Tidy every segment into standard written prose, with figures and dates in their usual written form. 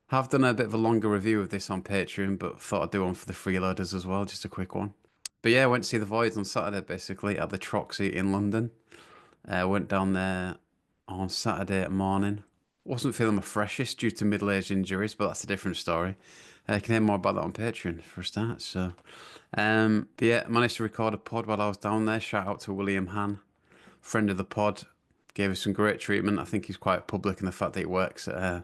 Have done a bit of a longer review of this on Patreon, but thought I'd do one for the freeloaders as well, just a quick one. But yeah, I went to see the Voidz on Saturday, basically, at the Troxy in London. Went down there on Saturday morning. Wasn't feeling my freshest due to middle-aged injuries, but that's a different story. You can hear more about that on Patreon for a start. But yeah, managed to record a pod while I was down there. Shout out to William Han, friend of the pod. Gave us some great treatment. I think he's quite public in the fact that he works at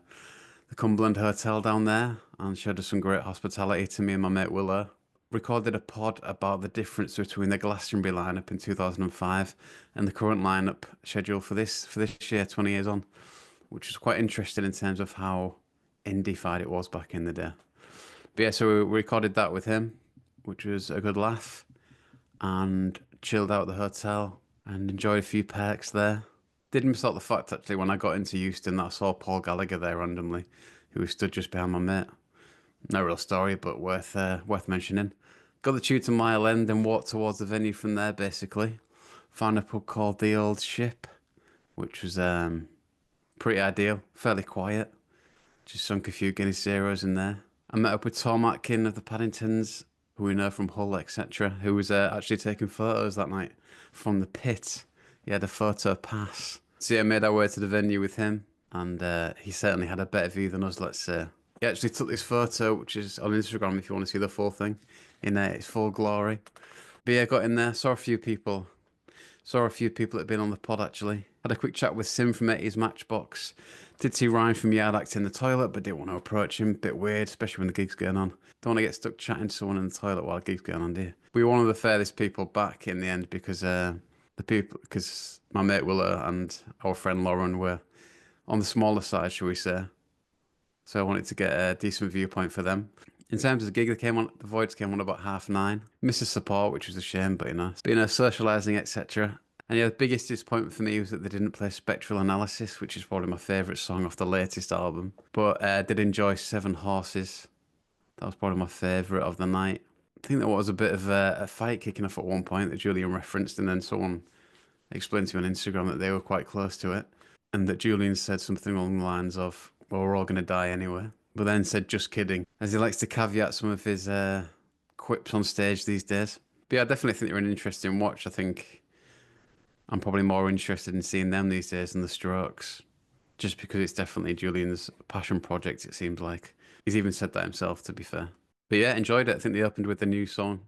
the Cumberland Hotel down there and showed us some great hospitality to me and my mate Willow. Recorded a pod about the difference between the Glastonbury lineup in 2005 and the current lineup scheduled for this year, 20 years on, which was quite interesting in terms of how indie-fied it was back in the day. But yeah, so we recorded that with him, which was a good laugh, and chilled out at the hotel and enjoyed a few perks there. Did miss out the fact actually when I got into Euston that I saw Paul Gallagher there randomly, who was stood just behind my mate. No real story, but worth mentioning. Got the tube to Mile End and walked towards the venue from there. Basically, found a pub called the Old Ship, which was pretty ideal, fairly quiet. Just sunk a few Guinness Zeros in there. I met up with Tom Atkin of the Paddingtons, who we know from Hull, etc., who was actually taking photos that night from the pit. He had a photo pass. So yeah, made our way to the venue with him, and he certainly had a better view than us, let's say. He actually took this photo, which is on Instagram if you want to see the full thing, in its full glory. But yeah, got in there, saw a few people. Saw a few people that had been on the pod actually. Had a quick chat with Sim from 80s Matchbox. Did see Ryan from Yard Act in the toilet, but didn't want to approach him. Bit weird, especially when the gig's going on. Don't want to get stuck chatting to someone in the toilet while the gig's going on, do you? We were one of the furthest people back in the end because my mate Willow and our friend Lauren were on the smaller side, shall we say. So I wanted to get a decent viewpoint for them. In terms of the gig, the Voidz came on about 9:30. Missed the support, which was a shame, but socialising, etc. And yeah, the biggest disappointment for me was that they didn't play Spectral Analysis, which is probably my favourite song off the latest album. But did enjoy Seven Horses. That was probably my favourite of the night. I think there was a bit of a fight kicking off at one point that Julian referenced, and then someone explained to me on Instagram that they were quite close to it, and that Julian said something along the lines of, "Well, we're all going to die anyway," but then said, "Just kidding," as he likes to caveat some of his quips on stage these days. But yeah, I definitely think they're an interesting watch. I think I'm probably more interested in seeing them these days than the Strokes, just because it's definitely Julian's passion project, it seems like. He's even said that himself, to be fair. But yeah, enjoyed it. I think they opened with the new song,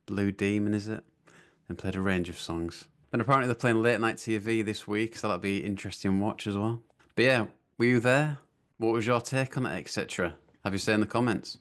Blue Demon, is it? And played a range of songs. And apparently they're playing late night TV this week, so that'll be interesting watch as well. But yeah, were you there? What was your take on it, etc.? Have you say in the comments?